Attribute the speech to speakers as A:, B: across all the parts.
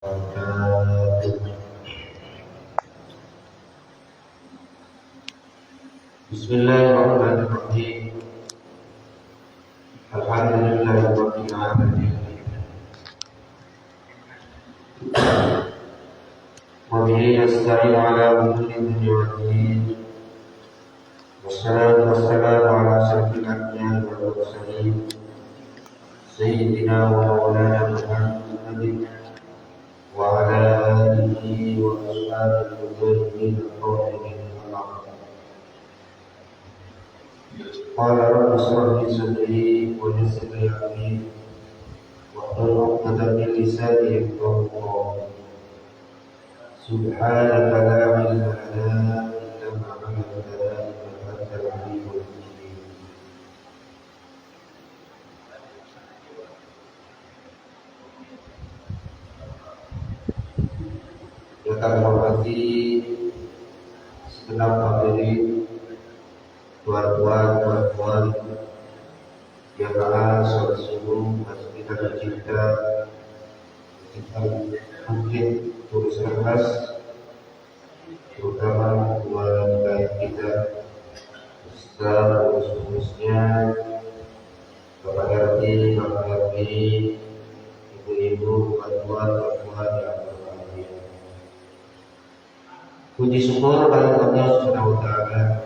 A: Bismillahirrahmanirrahim. Alhamdulillahirabbil alamin. Wa bihi nasta'inu ala umuri dunya waddin. Wassalatu wassalamu ala asyrafil anbiya'i wal mursalin. Sayyidina wa maulana Muhammadin wa ala alihi wa ashabihi al-tayyibin al-tahirin. Qala rabbi ishrah li sadri wa yassir li amri wahlul 'uqdatam min lisani yafqahu qawli. Subhanaka la ilma lana illa ma 'allamtana innaka antal 'alimul hakim. Yang kami hormati segenap hadirin, tuan-tuan, yang Allah sungguh kita cinta mungkin terus keras, terutama keluarga kita, besar khususnya Bapak RT, ibu-ibu, tuan-tuan yang berbahagia. Puji syukur pada Allah Subhanahu wa Ta'ala.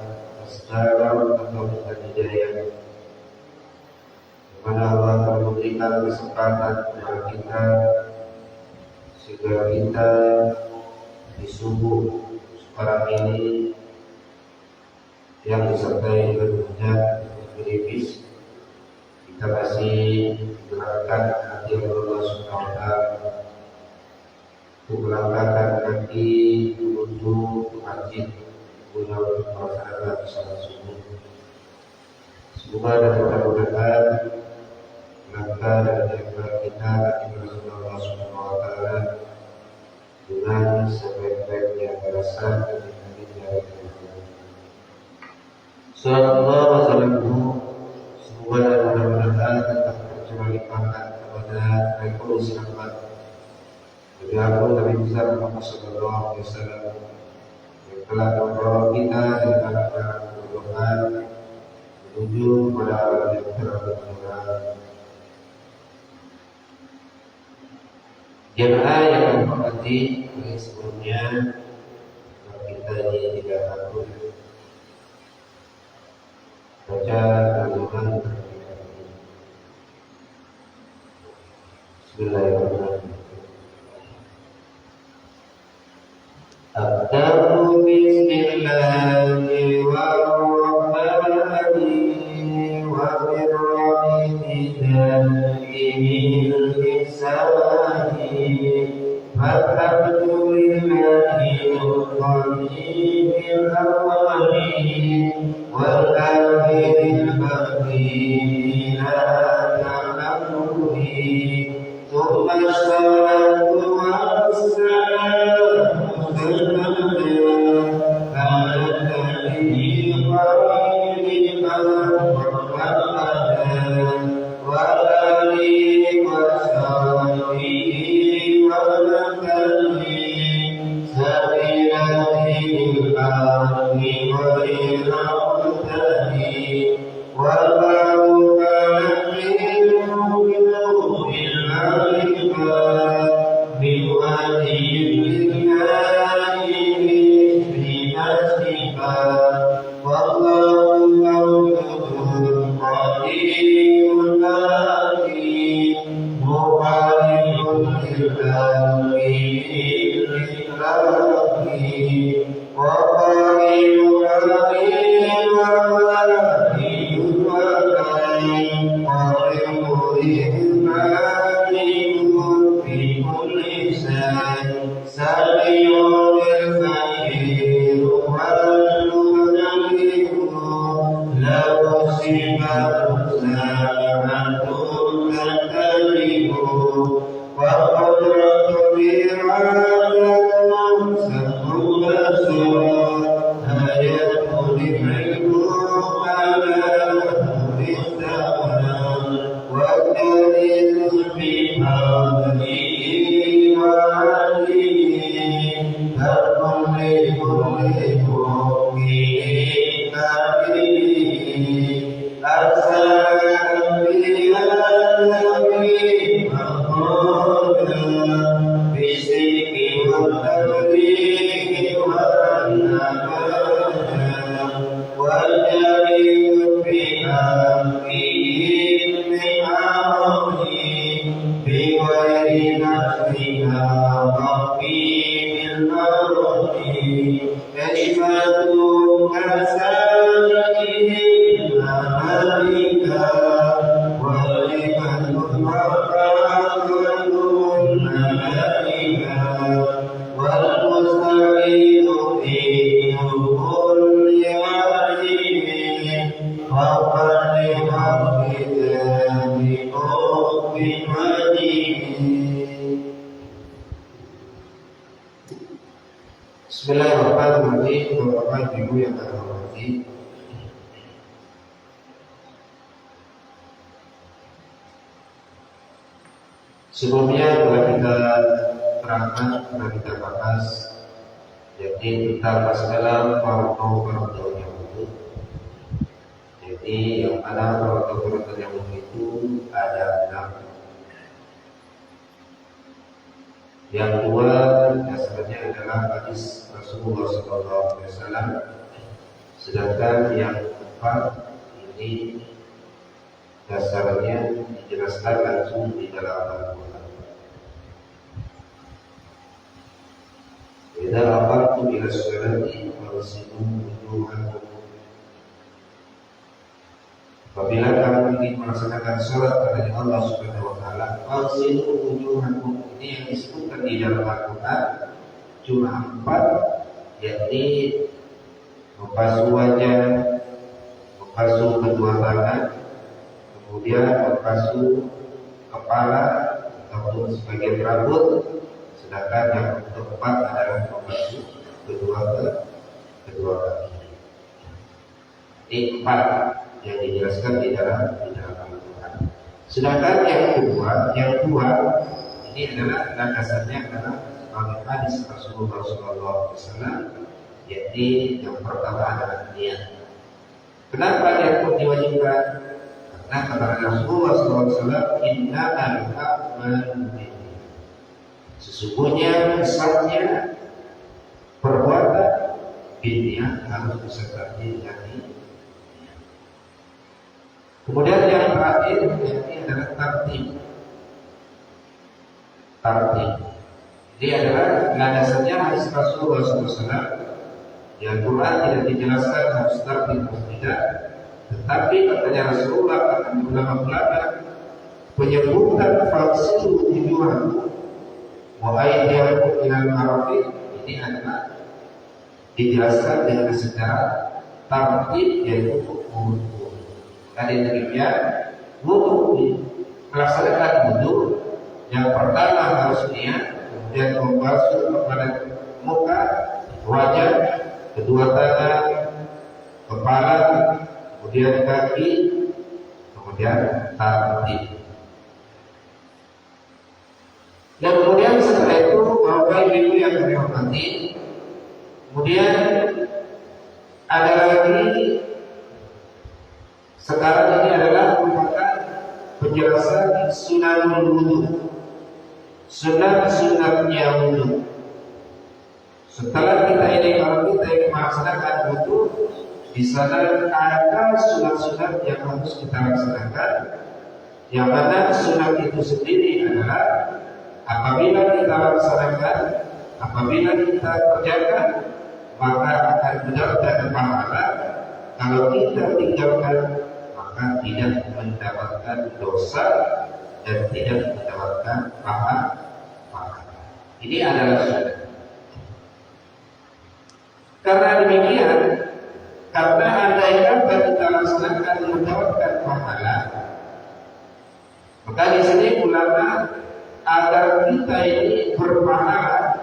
A: Sekarang atau hidayah, mana Allah telah memberikan kesempatan kepada kita sehingga kita di subuh sekarang ini yang disertai dengan hujan gerimis, kita masih menggerakkan hati Allah Subhanahu wa Ta'ala untuk melangkahkan kaki menuju masjid guna melaksanakan salat subuh. Semoga dan mudah-mudahan langkah dan jalan kita akan Rasulullah Subhanahu wa Ta'ala dengan sebaik-baiknya balasan dan dari Allah. Sallallahu alaihi wasallam. Semoga dan mudah-mudahan tetap tercurahkan kepada revolusi rahmat dari aku Nabi besar Muhammad sallallahu alaihi wasallam telah membawa kita dengan jalan keberkahan menuju pada alam yang terang. Jemaah yang hormati, sebelumnya kita ini tidak takut baca kandungan Bismillahirrahmanirrahim. Abda'u bismillahi warrahmani wabirrahimi da'ihil isawani walhamdulillahi al-qadimil awwali wal-akhiril baqi la ta'lamuni thumma salatu wassalam Wa بالصدق والتبليغ والنبات والجري بحقه بالمعروف بغير نفسها ربي بالمعروف كلمة كسائر مالكا ولمن مرات الملائكة والمستعين في كل واجب وقد حفظ بحب واجب. Bismillahirrahmanirrahim. Bapak Ibu yang saya hormati, sebelumnya telah kita terangkan, telah kita bahas, jadi tentang masalah fardu yang wudhu. Jadi yang mana fardu yang wudhu itu ada 6. Yang dua dasarnya adalah hadis Rasulullah SAW, sedangkan yang empat ini dasarnya dijelaskan langsung di dalam Al-Quran. Idza aqamtum ila sholati fagsilu wujuhakum. Apabila kamu ingin melaksanakan sholat kepada Allah Subhanahu wa taala, fagsilu wujuhakum. Ini yang disebutkan di dalam Al-Quran cuma 4, yakni membasuh wajah, membasuh kedua tangan, kemudian membasuh kepala ataupun sebagian rambut, sedangkan yang keempat adalah membasuh kedua kaki. Ini 4 yang dijelaskan di dalam Al-Quran. Sedangkan yang dua ini adalah landasannya adalah sebagai hadis Rasulullah SAW, yakni yang pertama adalah niat. Kenapa niat pun diwajibkan? Karena kata Rasulullah SAW, innamal a'malu binniyat. Sesungguhnya besarnya perbuatan binniyat harus disertai dengan niat. Kemudian yang terakhir yakni adalah tartib. Jadi adalah landasannya hadis Rasulullah SAW. Di Al-Quran tidak dijelaskan harus tartib atau tidak, tetapi katanya Rasulullah, kata ulama-ulama, penyebutan fagsilu wujuhakum wa aydiyakum ilal marafiq ini adalah dijelaskan dengan secara tartib, yaitu wudu. Tadi demikian, wudu melaksanakan wudu. Yang pertama harus niat, kemudian membasuh kepada muka, wajah, kedua tangan, kepala, kemudian kaki, kemudian tartib. Dan kemudian setelah itu Bapak Ibu yang kami hormati, kemudian ada lagi, sekarang ini adalah merupakan penjelasan sunanul wudu. Sunat-sunatnya wudu. Setelah kita ini, kalau kita ingin melaksanakan wudu, di sana ada sunat-sunat yang harus kita laksanakan. Yang mana sunat itu sendiri adalah apabila kita laksanakan, apabila kita kerjakan, maka akan mendapatkan pahala. Kalau kita tinggalkan, maka tidak mendapatkan dosa dan tidak mendapatkan pahala. Ini adalah sunat. Karena demikian, karena andaikan kita laksanakan mendapatkan pahala, maka di sini ulama agar kita ini berpahala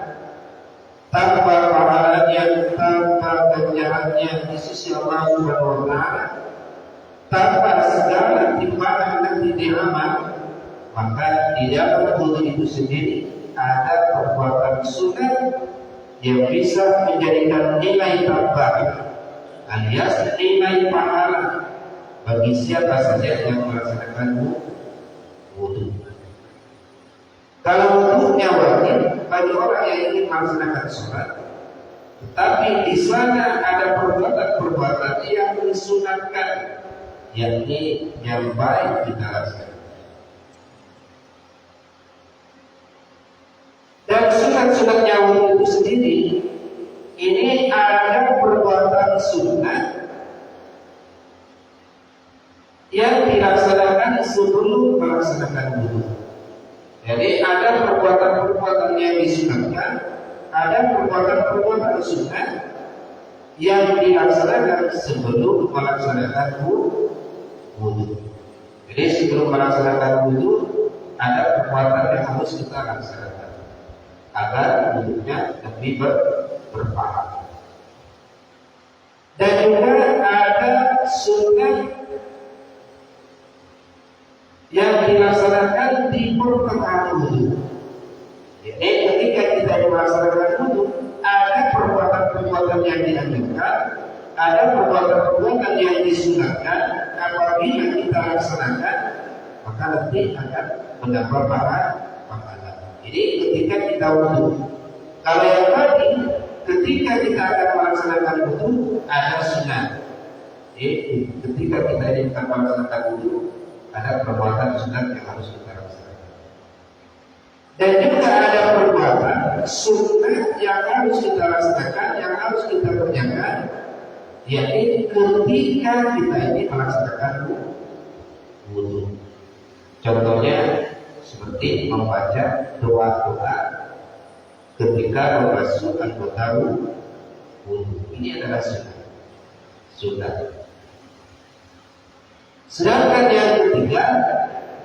A: tanpa pahalanya, tanpa ganjarannya di sisi Allah Subhanahu wa taala, tanpa segala timbangan nanti di amal, maka di dalam wudu itu sendiri ada perbuatan sunat yang bisa menjadikan nilai tambah alias nilai pahala bagi siapa saja yang melaksanakan wudu. Kalau wudhunya wajib bagi orang yang ingin melaksanakan sholat, tetapi di sana ada perbuatan-perbuatan yang disunatkan, yakni yang baik kita laksanakan. Dan sunat-sunatnya wudhu itu sendiri, ini ada perbuatan sunat yang dilaksanakan sebelum melaksanakan wudhu. Jadi ada perbuatan-perbuatan yang disunatkan, ada perbuatan-perbuatan sunat yang dilaksanakan sebelum melaksanakan wudhu. Jadi sebelum melaksanakan wudhu ada perbuatan yang harus kita laksanakan agar wudhunya lebih berpahala. Dan juga ada sunat yang dilaksanakan di pertengahan wudhu. Jadi ketika kita melaksanakan wudhu, ada perbuatan-perbuatan yang dianjurkan, ada perbuatan-perbuatan yang disunatkan. Apabila kita laksanakan, maka nanti akan mendapat pahala. Jadi ketika kita wudhu, kalau yang tadi ketika kita akan melaksanakan wudhu ada sunat. Jadi ketika kita akan melaksanakan wudhu ada perbuatan sunat yang harus kita laksanakan. Dan juga ada perbuatan sunat yang harus kita laksanakan, yang harus kita kerjakan, yakni ketika kita ini melaksanakan wudhu. Contohnya seperti membaca doa-doa ketika membasuh anggota wudhu. Ini adalah sunat. Sedangkan yang ketiga,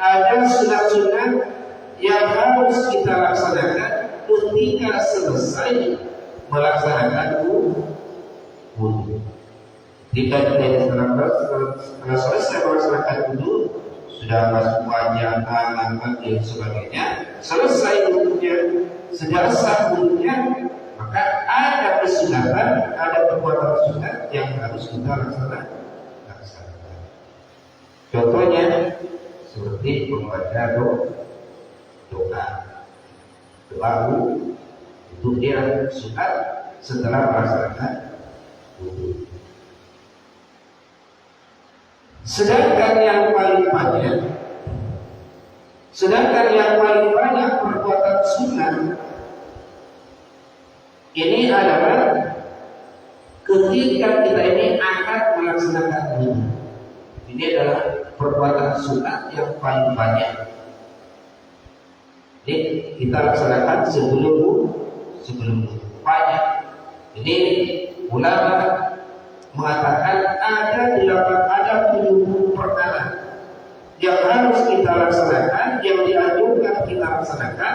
A: ada sunat-sunat yang harus kita laksanakan ketika selesai melaksanakan wudhu. Ketika kita selesai melaksanakan wudhu, sudah masuk wajah, tangan, kaki, dan sebagainya, selesai wudhunya, sudah sah wudhunya, maka ada kesunatan, ada perbuatan sunat yang harus kita laksanakan. Contohnya seperti membaca doa itu dia sunat setelah melaksanakan wudhu. Sedangkan yang paling banyak perbuatan sunat ini adalah ketika kita ini akan melaksanakan wudhu. Ini adalah perbuatan sunat yang paling banyak. Ini kita laksanakan sebelum banyak. Ini ulama mengatakan ada 70 perkara yang harus kita laksanakan, yang dianjurkan kita laksanakan,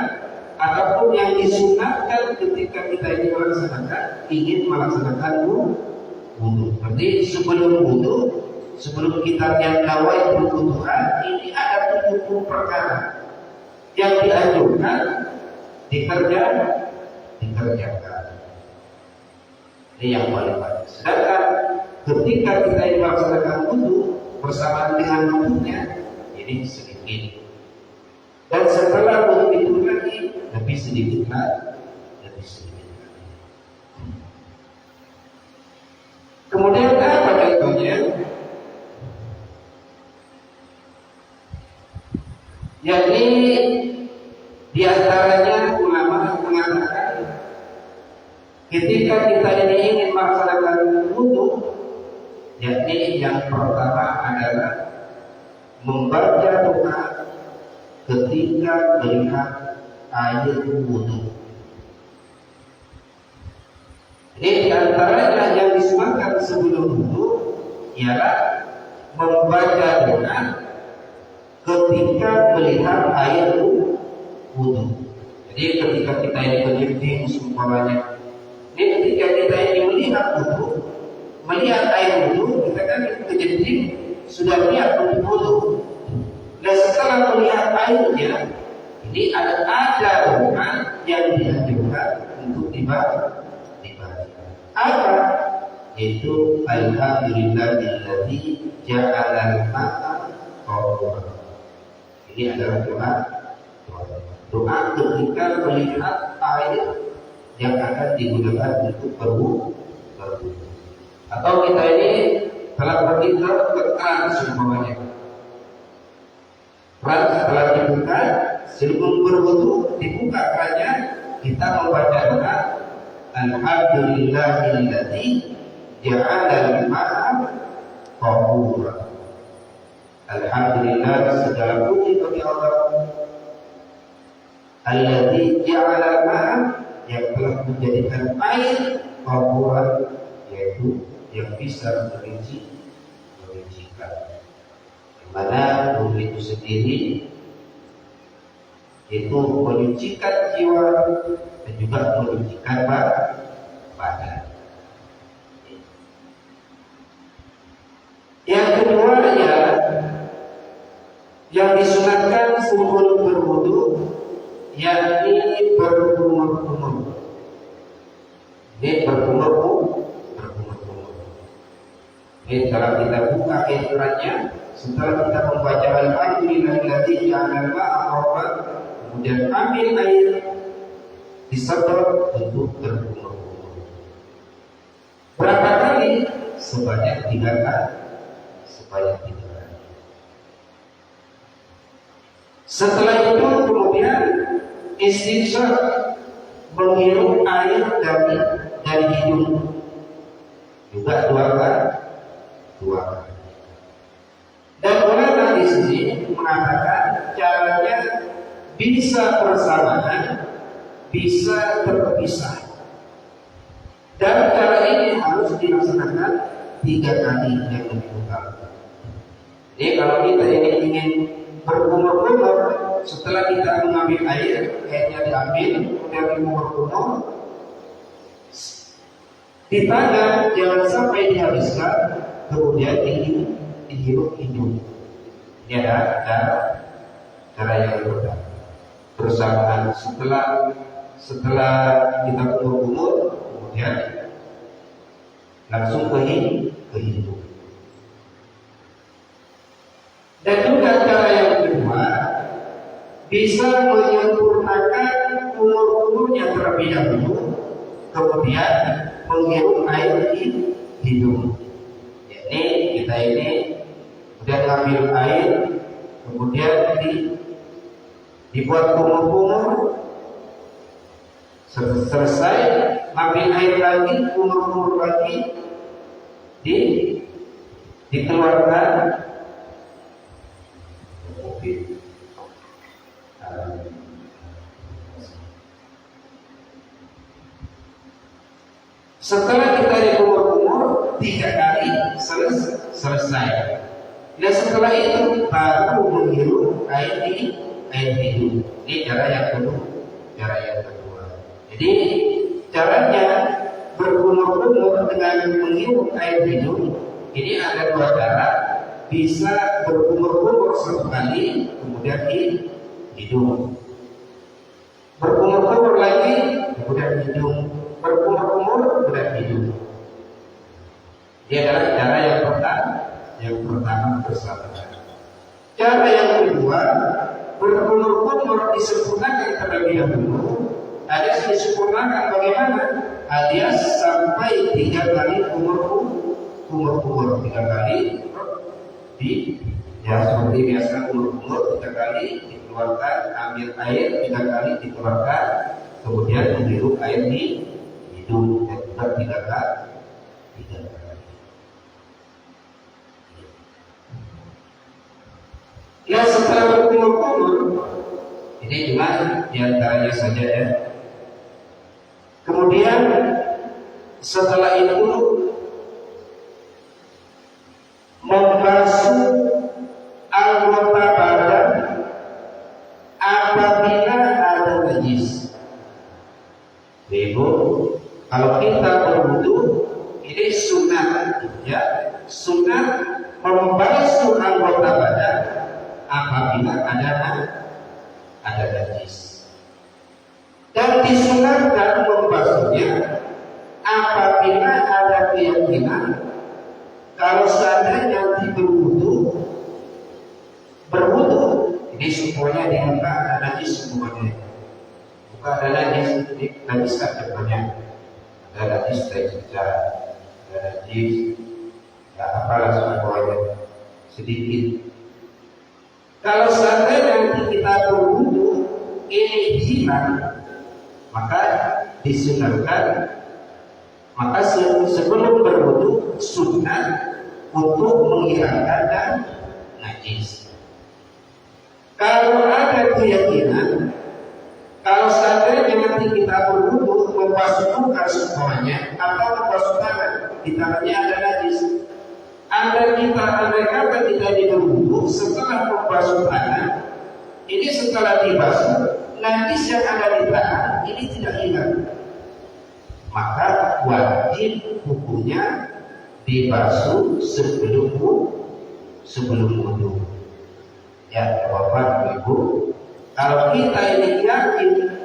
A: ataupun yang disunatkan ketika kita ingin melaksanakan wudhu. Berarti sebelum wudhu, sebelum kita yang nawai berwudhuan, ini ada 70 perkara yang dianjurkan dikerjakan. Ini yang paling banyak. Sedangkan ketika kita melaksanakan wudhu bersamaan dengan wudhunya, ini sedikit. Dan setelah wudhu itu lagi lebih sedikit lagi. Kemudian apa contohnya? Yakni diantaranya ulama mengatakan ketika kita ini ingin melaksanakan wudhu, yakni yang pertama adalah membaca doa ketika melihat air wudhu. Ini diantaranya yang disunatkan sebelum wudhu ialah membaca doa ketika melihat air wudhu. Jadi ketika kita ini berdiri umpamanya, ini ketika kita ini melihat air wudhu, kita kan kejeding sudah lihat wudhu. Dan setelah melihat airnya, ini ada doa yang dianjurkan untuk dibaca. Apa? Yaitu alhamdulillahilladzi ja'alal ma'a tahura. Ini adalah doa. Doa ketika melihat air yang akan digunakan untuk berwudu. Atau kita ini telah berpindah ke keran seumpamanya. Keran setelah dibuka, sebelum berwudu dibuka kerannya, kita membaca doa Alhamdulillahilladzi ja'ala al-ma'a tahura. Alhamdulillah, segala puji bagi Allah alladzi ja'ala al-ma'a, yang telah menjadikan air tahura, yaitu yang bisa menyucikan. Mana bumi itu sendiri itu menyucikan jiwa dan juga menyucikan badan. Yang kedua ya, yang disunatkan sebelum berwudu, yakni berkumur-kumur. Ini berkumur-kumur. Ini kalau kita buka aturannya, setelah kita membaca Alhamdulillahilladzi ja'ala al-ma'a tahura, kemudian ambil air disedot untuk berkumur-kumur. Berapa kali? Sebanyak 3 kali. Setelah itu kemudian istinsyaq, menghirup air dari hidung, juga 2 kali. Dan ulama di sini mengatakan caranya bisa bersamaan, bisa terpisah. Dan cara ini harus dilaksanakan 3 kali yang lebih utama. Jadi kalau kita ini ingin berkumur-kumur, setelah kita mengambil air, airnya diambil, kemudian dikumur-kumur, ditangan, jangan sampai dihabiskan, kemudian dihirup hidung. Ini ada cara yang berbeda. Bersamaan setelah kita kumur-kumur, kemudian langsung ke hidung. Dan juga cara yang kedua, bisa menyempurnakan kumur-kumurnya terlebih dahulu, kemudian menghirup air di hidung. Jadi kita ini sudah ambil air, kemudian dibuat kumur-kumur, selesai ambil air lagi, kumur-kumur lagi, dikeluarkan. Setelah kita dikumur-kumur 3 kali selesai. Dan setelah itu baru menghirup air di hidung. Ini cara yang kedua. Jadi caranya berkumur-kumur dengan menghirup air hidung. Ini ada 2 cara. Bisa berkumur-kumur 1 kali, kemudian di hidung. Berkumur-kumur lagi, kemudian hidung. Berkumur-kumur, kemudian hidung. Ini adalah cara yang pertama bersama. Cara yang kedua, berkumur-kumur disempurnakan terlebih dahulu. Alias disempurnakan bagaimana? Alias sampai 3 kali kumur-kumur 3 kali. Seperti biasa kumur-kumur 3 kali dikeluarkan, ambil air 3 kali dikeluarkan, kemudian menghirup air di hidung dan juga 3 kali. Ya, setelah berkumur-kumur, ini cuma diantaranya saja ya. Kemudian setelah itu membasuh anggota badan apabila ada najis. Ibu, kalau kita berwudu, ini sunat ya, sunat membasuh anggota badan apabila ada najis. Dan disunatkan membasuhnya apabila ada keyakinan kalau seandainya berwudu, ini semuanya di muka ada najis semuanya. ini najis kacamanya, ada najis tajam, ada najis ya apalah semuanya sedikit. Kalau seandainya nanti kita berwudu ini hilang, maka disunahkan, maka sebelum berwudu sunnah untuk menghilangkan najis. Kalau ada keyakinan, kalau seandainya nanti kita berwudu membasuh muka semuanya atau membasuh tangan, di tangannya ada najis, andai kata kita berwudu setelah membasuh tangan, ini setelah dibasuh, najis yang ada di tangan ini tidak hilang, maka wajib hukumnya dibasuh sebelum wudu. Ya, Bapak Ibu, kalau kita ini yakin,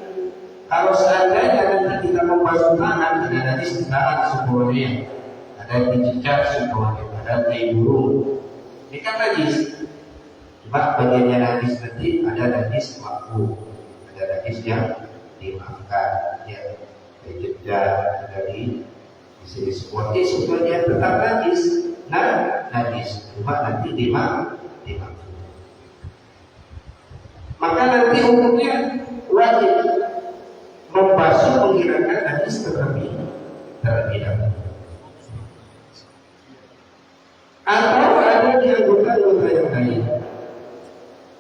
A: kalau seandainya nanti kita membasuh tangan, ada najis di tangan semuanya, ada dicicak semuanya, ada tai burung, ini kan najis. Cuma bagiannya najis nanti ada najis makruh, ada najis yang dimaafkan, ya, jejak dari sini seperti sebetulnya tetap najis, najis, cuma nanti dimaafkan. Maka nanti hukumnya wajib membasuh menghilangkan najis terlebih dahulu. Atau ada di anggota yang lain,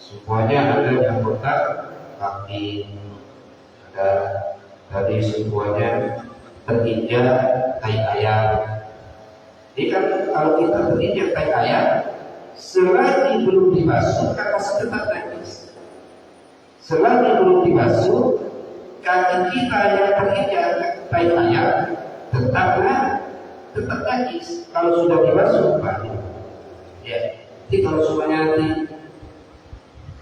A: semuanya ada di anggota kaki, ada tadi semuanya terinjak tai ayam. Jadi kan kalau kita terinjak tai ayam, selagi belum dibasuh kata tetap najis. Selagi belum dibasuh, kaki kita yang terinjak tai ayam tetap najis. Kalau sudah dibasuh, baru. Ya. Jadi kalau semuanya nanti,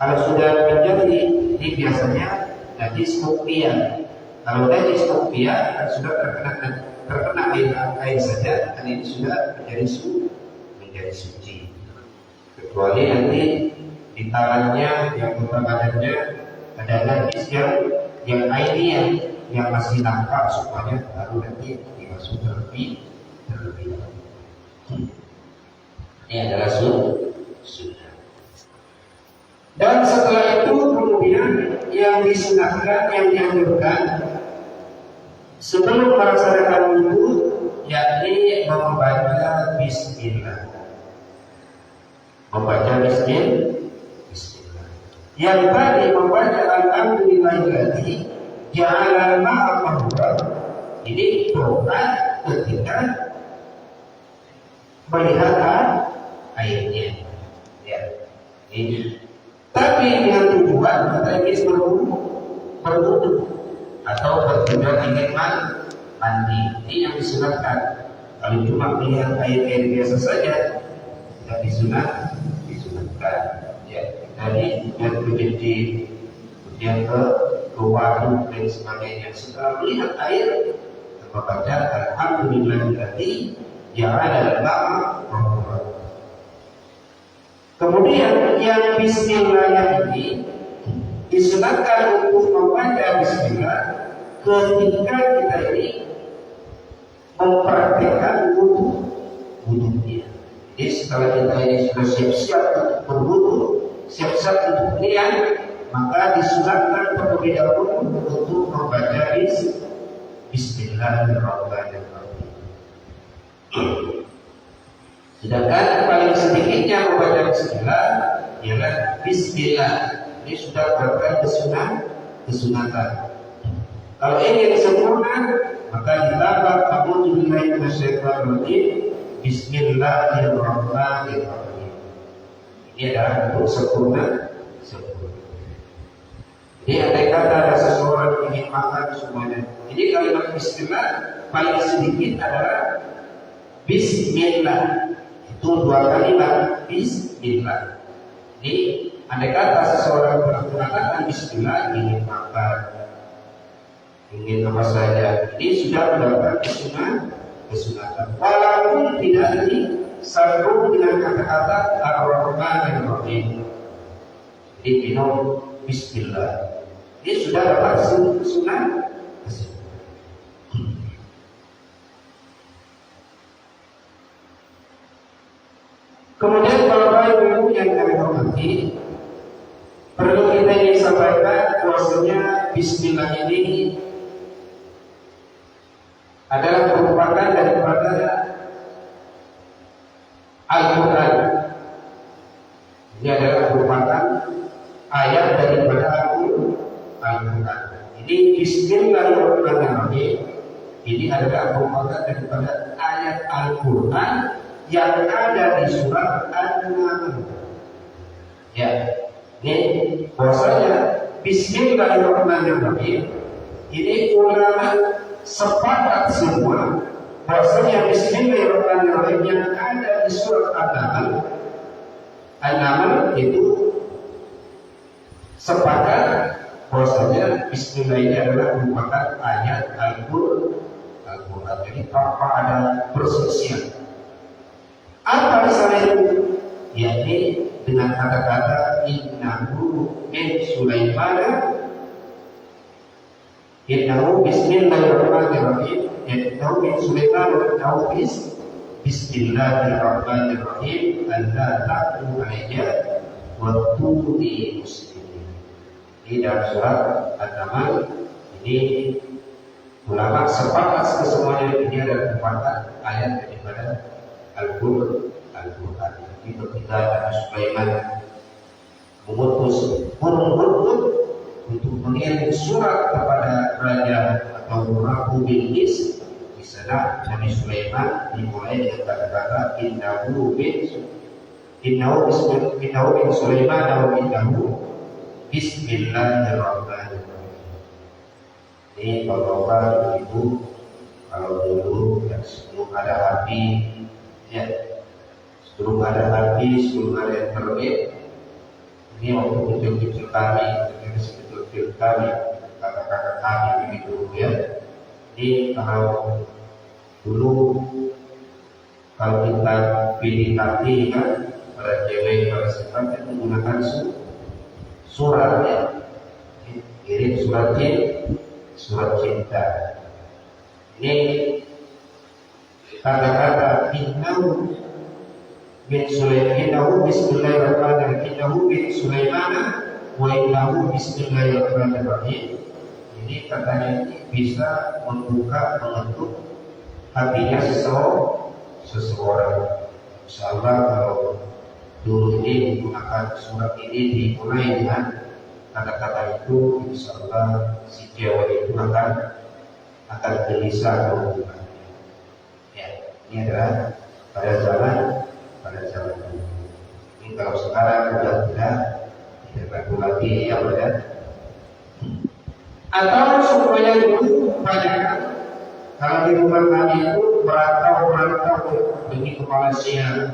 A: kalau sudah menjadi, ini biasanya najis mukmiyah. Kalau najis mukmiyah kan sudah terkena air saja, dan ini sudah menjadi suci. Kecuali nanti di tangannya, yang badannya ada najis yang airnya yang masih nampak, supaya baru nanti dibasuh terlebih dahulu. Ini adalah sunnah. Dan setelah itu kemudian yang disunahkan, yang dianjurkan sebelum melaksanakan wudu, yakni membaca bismillah. Yang tadi membaca alhamdulillahilladzi ja'ala al-ma'a tahura, ini doa ketika melihat airnya. Ya. Ini. Tapi dengan tujuan kita ingin berwudu atau bertujuan ingin mandi, ini yang disunahkan. Kalau cuma melihat air biasa saja, tidak disunahkan. Ya, dari yang menjadi kemudian ke waduk dan sebagainya. Setelah melihat air, membaca alhamdulillahilladzi ja'ala al-ma'a tahura. Kemudian yang bismillah ini disunahkan untuk membaca bismillah ketika kita ini mempraktikkan wudunya. Jadi setelah kita ini sudah siap-siap untuk berwudu, siap-siap untuk niat, maka disunahkan terlebih dahulu untuk membaca Bismillahirrahmanirrahim. Sedangkan paling sedikitnya membaca Bismillah ialah Bismillah. Ini sudah merupakan kesunatan. Kalau ingin sempurna, maka ditambah a'udzubillahi minasyaitonirrajim, Bismillahirrahmanirrahim. Ini adalah untuk sempurna. Jadi andai kata ada seseorang ingin makan semuanya, jadi kalimat Bismillah paling sedikit adalah Bismillah. Itu dua kalimat Bismillah. Jadi andai kata seseorang mengatakan Bismillah ingin makan, ingin apa saja, ini sudah mendapatkan kesunatan. Walaupun tidak disambung dengan kata-kata Ar-Rahmanir-Rahim. Jadi minum Bismillah. Ini sudah dapat kesunatan. Kemudian Bapak Ibu yang kami hormati, perlu kita ini sampaikan bahwasanya Bismillah ini adalah merupakan daripada Al-Quran. Ini adalah merupakan ayat daripada Al-Quran. Ini Bismillahirrahmanirrahim. Ini adalah merupakan daripada ayat Al-Quran yang ada di surat An-Naml. Ya, ini bahwasanya Bismillahirrahmanirrahim. Ini ulama sepakat semua bahwasanya Bismillahirrahmanirrahim yang ada di surat An-Naml itu sepakat bahwasanya Bismillah ini adalah merupakan ayat Al-Quran. Jadi tanpa ada perselisihan. Apa misalnya itu? Yakni dengan kata-kata innahu min Sulaiman, innahu Bismillahirrahmanirrahim, innahu min Sulaiman, innahu Bismillahirrahmanirrahim, alla ta'lu alayya wa tuni muslimin. Ini dalam surat An-Naml. Ini ulama sepakat kesemuanya ini adalah merupakan ayat daripada Al-Quran. Itu kita Nabi Sulaiman mengutus burung-burung untuk mengirim surat kepada raja atau Ratu Bilqis. Di sana Nabi Sulaiman dimulai dengan kata-kata innahu min Sulaiman wa innahu Bismillahirrahmanirrahim. Ini kalau Ibu, kalau dulu ya, sebelum ada api, ya, sebelum ada internet, ini waktu kecil-kecil kami, kakak-kakak kami begitu ya. Ini kalau dulu kalau kita PDKT kan, para cewek para siapa kan menggunakan surat ya, kirim surat cinta. Ini kata-kata innahu bin Sulaiman, innahu Bismillahirrahmanirrahim, innahu bin Sulaiman wa innahu Bismillahirrahmanirrahim. Ini katanya ini bisa membuka, mengetuk hatinya seseorang. Insyaallah kalau dulu ini menggunakan surat ini dimulai dengan kata-kata itu, insyaallah si cewek itu akan gelisah menghubungkannya. Ya, ini adalah pada zaman dulu. Ini kalau sekarang sudah tidak ragu lagi ya pada. Atau semuanya itu banyak. Kalau di rumah kami itu merantau pergi ke Malaysia,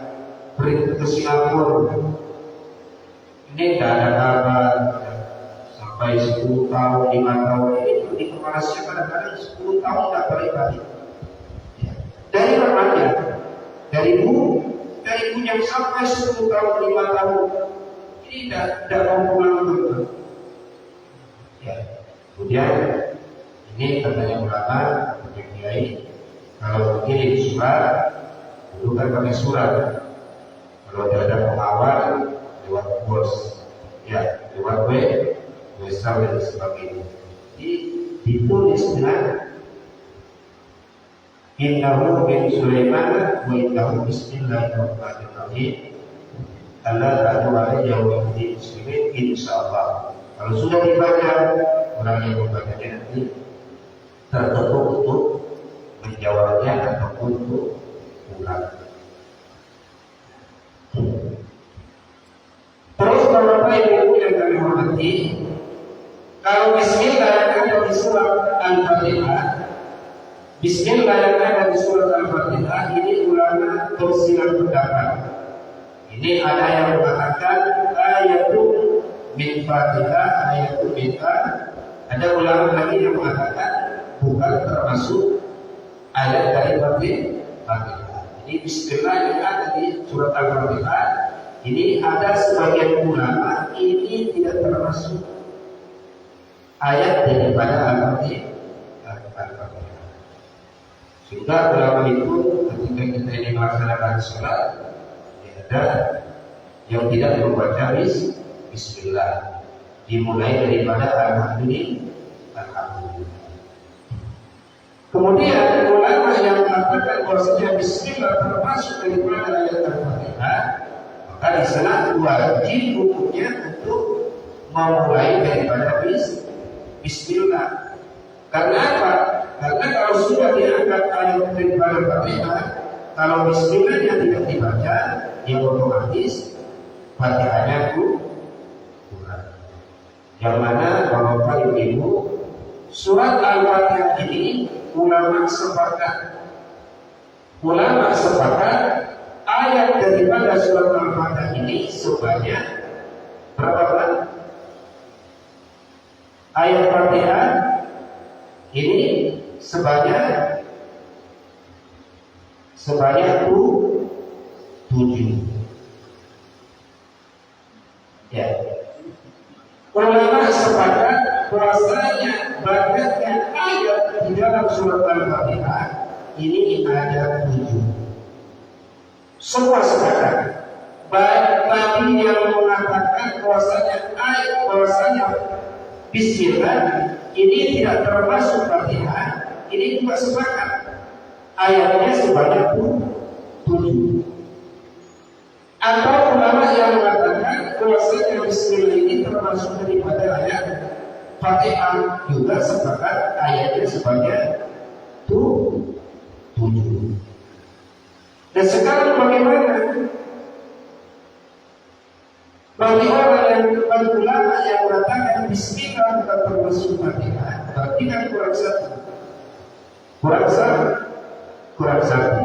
A: pergi ke Singapura. Ini tidak ada kabar sampai 10 tahun, 5 tahun ini di Malaysia kadang-kadang 10 tahun tidak balik-balik. Ya. Dari remaja, dari punya sampai 10 tahun, 5 tahun ini tidak mau pulang. Ya. Kemudian ini katanya ulama, kiai, kalau kirim surat, dulu kan pakai surat. Kalau tidak ada pengawal, lewat bos, ya, lewat WhatsApp dan sebagainya. Ditulis dengan innahu bin Sulaiman wa innahu Bismillahirrahmanirrahim, alla ta'lu alayya wa tuni muslimin, insyaallah. Kalau sudah dibaca, orang yang membacanya nanti tertentu untuk menjawabnya ataupun untuk pulang. Terus Bapak Ibu yang kami hormati, kalau Bismillah yang ada di surat Al-Fatihah, Bismillah yang ada di surat Al-Fatihah ini ulama bersilang pendapat. Ini ada yang mengatakan ayatun min Fatihah, ayatun min Fatihah. Ada ulama lagi yang mengatakan bukan termasuk ayat dari Fatihah. Ini Bismillah yang ada di surat Al-Fatihah. Ini ada sebagian ulama ini tidak termasuk ayat daripada Al-Fatihah. Sehingga ulama itu ketika kita ini melaksanakan sholat, ya, ada yang tidak membaca bismillah. Dimulai daripada alhamdulillah. Kemudian ulama yang mengatakan bahwasanya bismillah termasuk daripada ayat Al-Fatihah, maka di sana wajib hukumnya untuk memulai daripada bismillah. Karena apa? Karena kalau sudah diangkat ayat daripada Al-Fatihah, kalau bismillahnya tidak dibaca, yang otomatis Fatihahnya kurang. Yang mana Bapak Ibu, surat Al-Fatihah ini ulama sepakat ayat daripada surat Al-Fatihah ini sebanyak berapa kan? Ayat Fatihah ini sebanyak 7. Ya. Ulama sepakat bahwasanya banyaknya ayat di dalam surat Al-Fatihah ini ada 7. Semua sepakat. Baik tadi yang mengatakan bahwasanya bismillah ini tidak termasuk Fatihah, ini juga sepakat. Ayatnya sebanyak 7. Atau ulama yang mengatakan bahwasanya bismillah ini termasuk daripada ayat Fatihah, juga sepakat ayatnya sebanyak 7. Dan sekarang bagaimana bagi orang yang bagi ulama yang mengatakan bismillah bukan termasuk Fatihah, berarti kan kurang satu.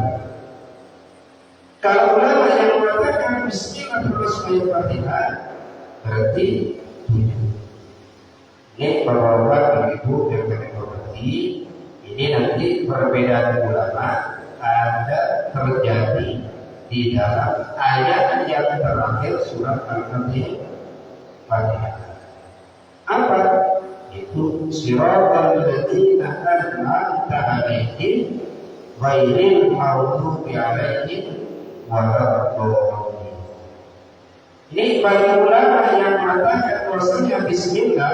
A: Kalau ulama yang mengatakan bismillah termasuk ayat Fatihah, berarti 7. Ini Bapak Ibu yang kami hormati, ini nanti perbedaan ulama ada terjadi di dalam ayat yang terakhir surat Al-Fatihah. Apa? Itu siratal ladzina an'amta 'alaihim ghairil maghdubi 'alaihim waladdallin. Ini bagi ulama yang mengatakan bahwasanya bismillah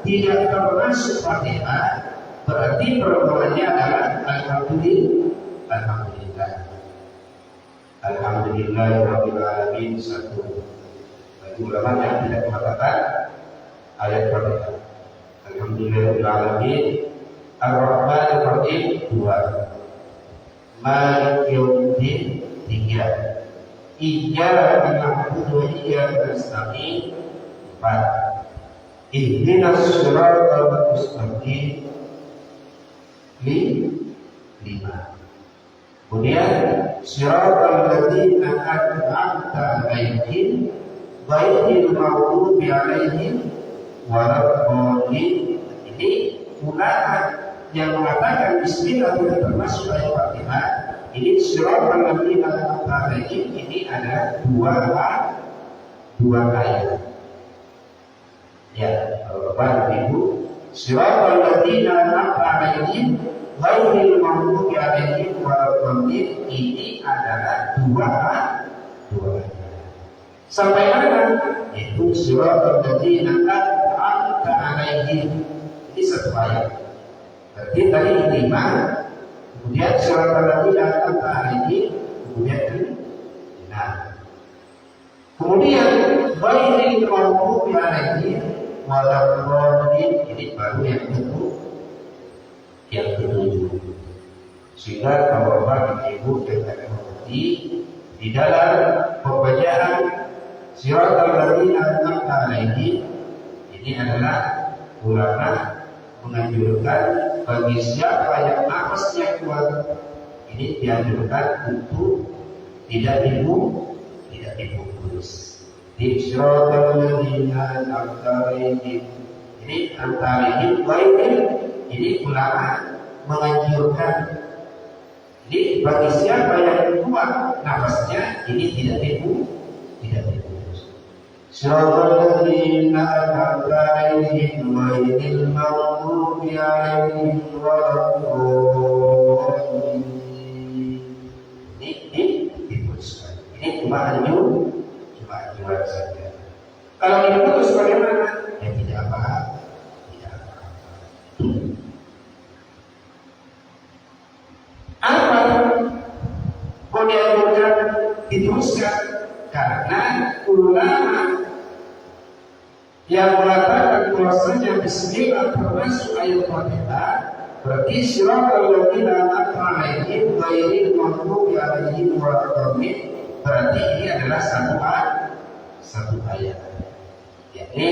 A: tidak termasuk Fatihah, berarti permohonannya adalah Alhamdulillahirabbil alamin. Satu. Bagi ulama yang tidak mengatakan ayat Fatihah. Alhamdulillahirabbil alamin. Ar-Rahmanir Rahim 2. Maliki yaumiddin 3. Iyyaka na'budu wa iyyaka nasta'in 4. Ihdinas siratal mustaqim 5. Kemudian siratal ladzina an'amta 'alaihim ghairil maghdubi 'alaihim waladdallin. Ini ulama yang mengatakan bismillah tidak termasuk ayat Fatihah. Ini siratal ladzina an'amta 'alaihim, ini ada dua ayat. Ya, Bapak Ibu, siratal ladzina an'amta 'alaihim ghairil maghdubi 'alaihim waladdallin, ini adalah dua ayat. Sampai mana? Itu siratal ladzina an'amta 'alaihim. Ini satu ayat. Berarti tadi 5, kemudian siratal ladzina an'amta 'alaihim, kemudian 6. Kemudian ghairil maghdubi 'alaihim waladdallin, ini baru yang ketujuh. Sehingga kalau Bapak Ibu yang kami hormati, di dalam pembacaan siratal ladzina an'amta 'alaihim ini adalah ulama menganjurkan bagi siapa yang nafasnya kuat, ini dianjurkan untuk tidak dibungkus. Di siratal ladzina an'amta 'alaihim, ini antarihim ghairil, ini ulama menganjurkan. Jadi bagi siapa yang kuat nafasnya, ini tidak dibungkus. Siratal ladzina an'amta 'alaihim ghairil maghdubi 'alaihim waladdallin. Ini dibungkuskan. Ini cuma Kalau diputus bagaimana? Ya tidak apa, tidak apa. Apa? Kok dianjurkan diteruskan? Karena ulama yang mengatakan bahwasanya bismillah termasuk ayat Fatihah, berarti siratal ladzina an'amta 'alaihim ghairil maghdubi 'alaihim waladdallin, berarti ini adalah satu ayat. Yakni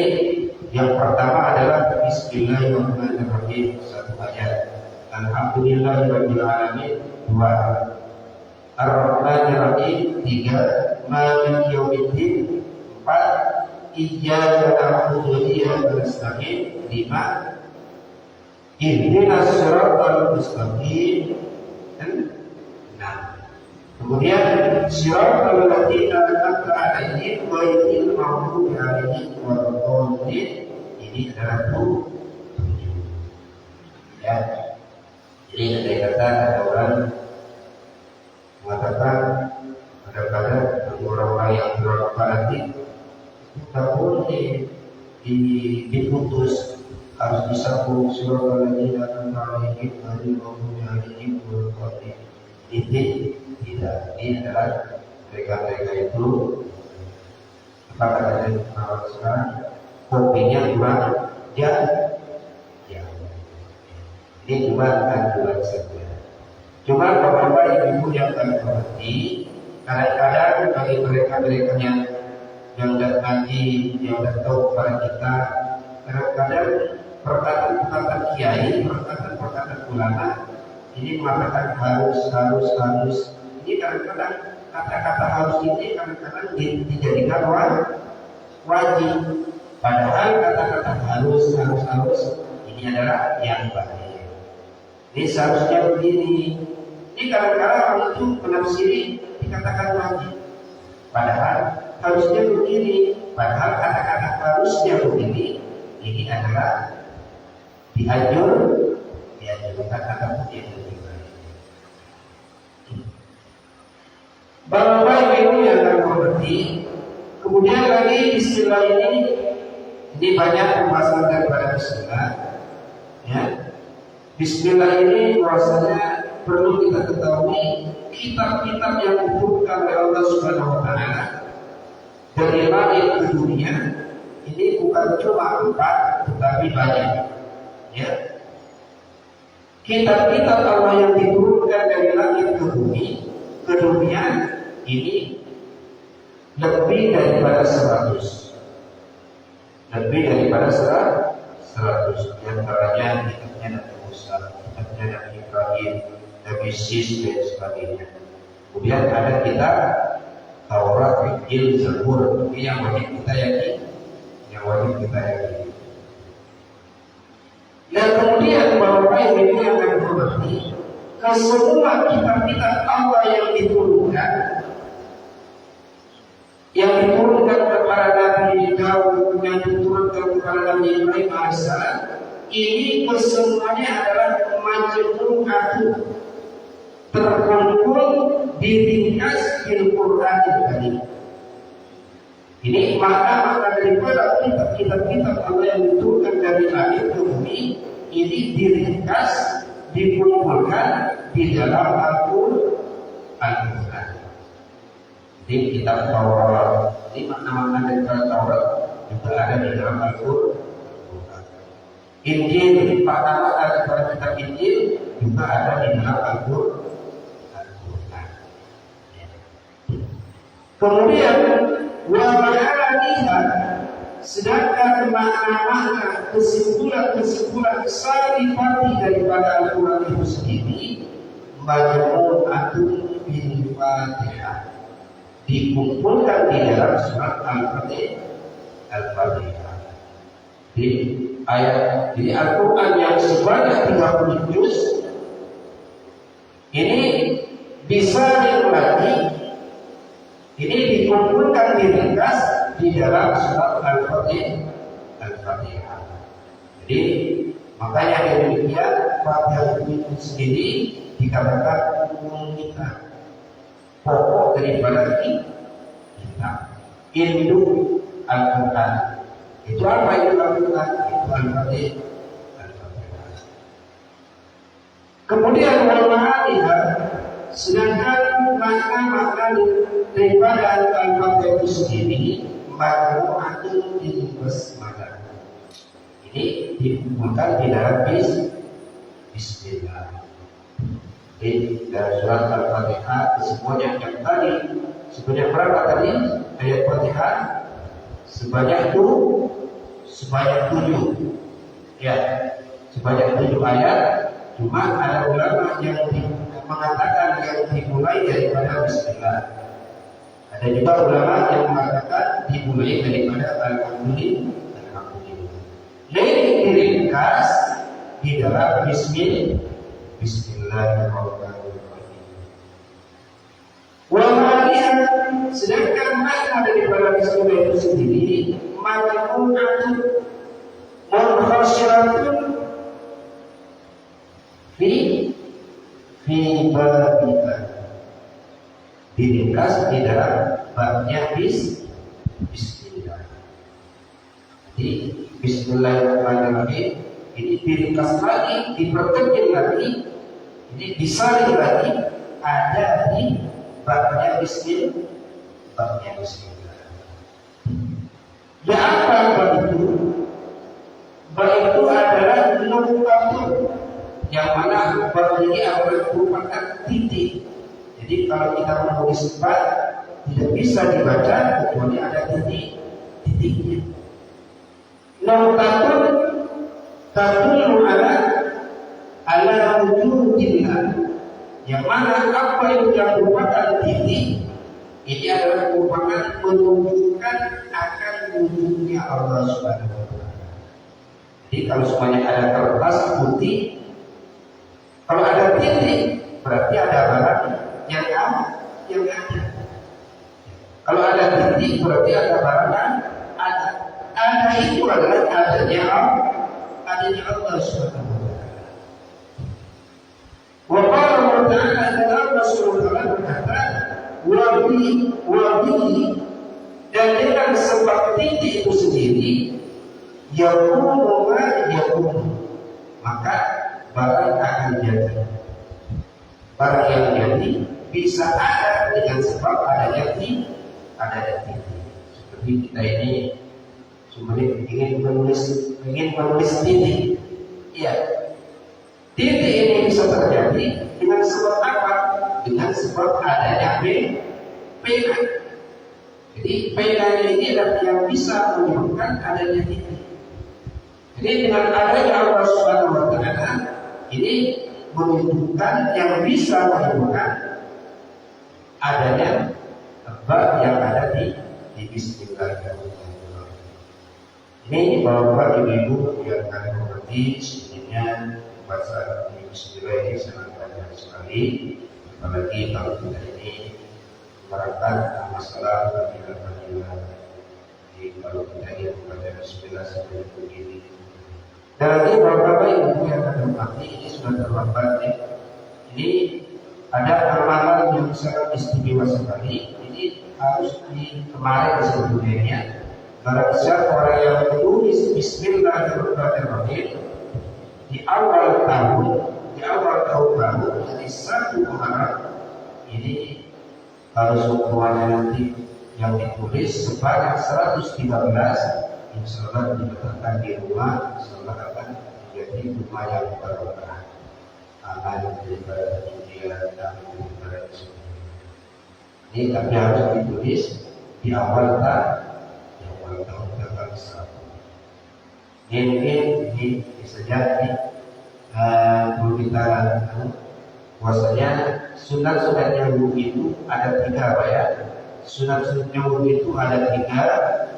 A: yang pertama adalah bismillahirrahmanirrahim, satu ayat. Alhamdulillahirabbil alamin, dua. Ar-Rahmanir-Rahim, tiga. Maliki yaumiddin, empat. Iyyaka na'budu wa iyyaka nasta'in, lima. Ihdinas siratal mustaqim, enam. Kemudian siratal ladzina an'amta 'alaihim ghairil maghdubi 'alaihim waladdallin, ini adalah tujuh. Ya. Jadi andai kata ada orang mengatakan kadang-kadang orang-orang yang berfanatik tak boleh diputus, harus disambung siratal ladzina an'amta 'alaihim ghairil maghdubi 'alaihim waladdallin. Ini tidak, ini adalah mereka-mereka itu apa katanya kalau sekarang kopinya kurang ya. Ini cuma aduan saja. Cuma Bapak Ibu yang kami hormati, kadang-kadang bagi mereka yang tidak ngaji, yang tidak tahu kepada kita, kadang-kadang perkataan kiai, perkataan ulama ini mengatakan harus. Ini kadang-kadang kata-kata harus ini kadang-kadang dijadikan wajib. Padahal kata-kata harus ini adalah yang baik. Ini seharusnya begini. Ini kadang-kadang orang itu menafsiri dikatakan wajib. Padahal harusnya begini. Padahal kata-kata harusnya begini, ini adalah dianjurkan kata yang lebih baik. Bapak Ibu yang terhormati, kemudian lagi istilah ini banyak pembahasan daripada Bismillah. Ya. Bismillah ini bahwasanya perlu kita ketahui kitab-kitab yang diturunkan oleh Allah Subhanahu wa taala dari langit ke dunia ini bukan cuma 4 tetapi banyak. Ya. Kitab-kitab Allah yang diturunkan dari langit ke dunia ini lebih daripada 100. Lebih daripada 100. Di antaranya kitabnya Nabi Musa, kitabnya Nabi Ibrahim, Nabi Sis dan sebagainya. Kemudian ada kitab Taurat, Injil, Zabur. Ini yang wajib kita yakini. Dan kemudian Bapak Ibu yang akan hormati, kesemua kitab-kitab Allah yang diturunkan kepada Nabi Daud, yang diturunkan kepada Nabi Ibrahim alaihissalam, ini kesemuanya adalah majmu'atun, terkumpul diringkas di Quran ini. Ini makna daripada kitab-kitab Allah yang diturunkan dari langit ke bumi ini diringkas, dikumpulkan di dalam Al-Quran. Di kitab Taurat, ini makna-makna daripada Taurat juga ada di dalam Al-Quran. Injil, makna-makna daripada kitab Injil juga ada di dalam Al-Quran. Kemudian wa'alaiha, sedangkan makna-makna kesimpulan sarifati daripada Al-Quran itu sendiri majmu'atun bil Fatihah, dikumpulkan di dalam surat Al-Fatihah. Di Al-Quran yang sebanyak 30 juz ini bisa lagi ini dikumpulkan diringkas di dalam surat Al-Fatihah. Jadi makanya demikian Fatihah itu sendiri dikatakan umum kita, pokok daripada kita, induk Al-Quran. Itu apa itu Al-Quran? Itu Al-Fatihah. Kemudian wal-ma'alihah, sedangkan makna-makna daripada Al-Fatihah itu sendiri majmu'atun bil basmalah. Ini dikumpulkan di dalam Bismillah. Di dalam surat Al-Fatihah semuanya yang tadi sebanyak berapa tadi ayat Fatihah? Sebanyak 7. Ya, sebanyak 7 ayat. Cuma ada ulama yang mengatakan yang dimulai daripada Bismillah. Ada juga ulama yang mengatakan dimulai daripada Alhamdulillah. Ini diringkas di dalam Bismillahirrahmanirrahim. Wal-ma'aliyah, sedangkan makna daripada Bismillah itu sendiri majmu'atun munhasyiratun fi babita, diringkas di dalam babnya Bismillah. Jadi Bismillahirrahmanirrahim ini diringkas lagi, diperkecil lagi, ini disaring lagi, ada di babnya Bismillah. Ya apa bab itu? Bab itu adalah nuktatun, yang mana bab ini adalah merupakan titik. Jadi kalau kita menulis bab tidak bisa dibaca kecuali ada titiknya. Nuktatun tadullu ala wujudillah, yang mana apa itu yang merupakan titik ini adalah merupakan menunjukkan akan wujudnya Allah Subhanahu wa Ta'ala. Jadi kalau semuanya ada kertas putih, kalau ada titik berarti ada barang yang ada. Kalau ada titik berarti ada barang yang ada. Ada itu adalah adanya Allah Subhanahu wa Ta'ala. Wa qala Allah Ta'ala, dan Allah Subhanahu wa Ta'ala berkata, wabihi, dan dengan sebab titik itu sendiri yakunu ma yakunu, maka barang akan jadi. Barang yang jadi bisa ada dengan sebab adanya titik. Seperti kita ini ingin menulis titik. Iya. Titik ini bisa terjadi dengan sebab apa? Dengan sebab adanya pena. Jadi penanya ini adalah yang bisa menyebabkan adanya titik. Jadi dengan adanya Allah Subhanahu wa Ta'ala ini menunjukkan yang bisa menyebabkan adanya bab yang ada di Bismillahirrahmanirrahim. Ini Bapak Ibu yang kami hormati, sebenarnya bahasa Bismillah ini sangat banyak sekali, apalagi kalau kita ini menerapkan masalah fadilah-fadilah. Jadi kalau kita ingin membaca Bismillah seperti begini. Dan nanti Bapak Ibu yang kami hormati, ini sudah terlambat ya. Ini ada amalan yang sangat istimewa sekali. Ini harus kemarin sebelumnya. Barang siapa orang yang menulis Bismillahirrahmanirrahim di awal tahun baru, jadi 1 Muharram, ini harus semuanya nanti yang ditulis sebanyak 113, insya Allah diletakkan di rumah, insya Allah akan menjadi rumah yang barokah, aman daripada dunia dan daripada semua. Ini tapi harus ditulis di awal tahun tanggal 1. Ini bisa jadi kalau kita puasanya sunat-sunatnya wudhu itu ada 3 Pak ya. Sunat-sunatnya wudhu itu ada 3.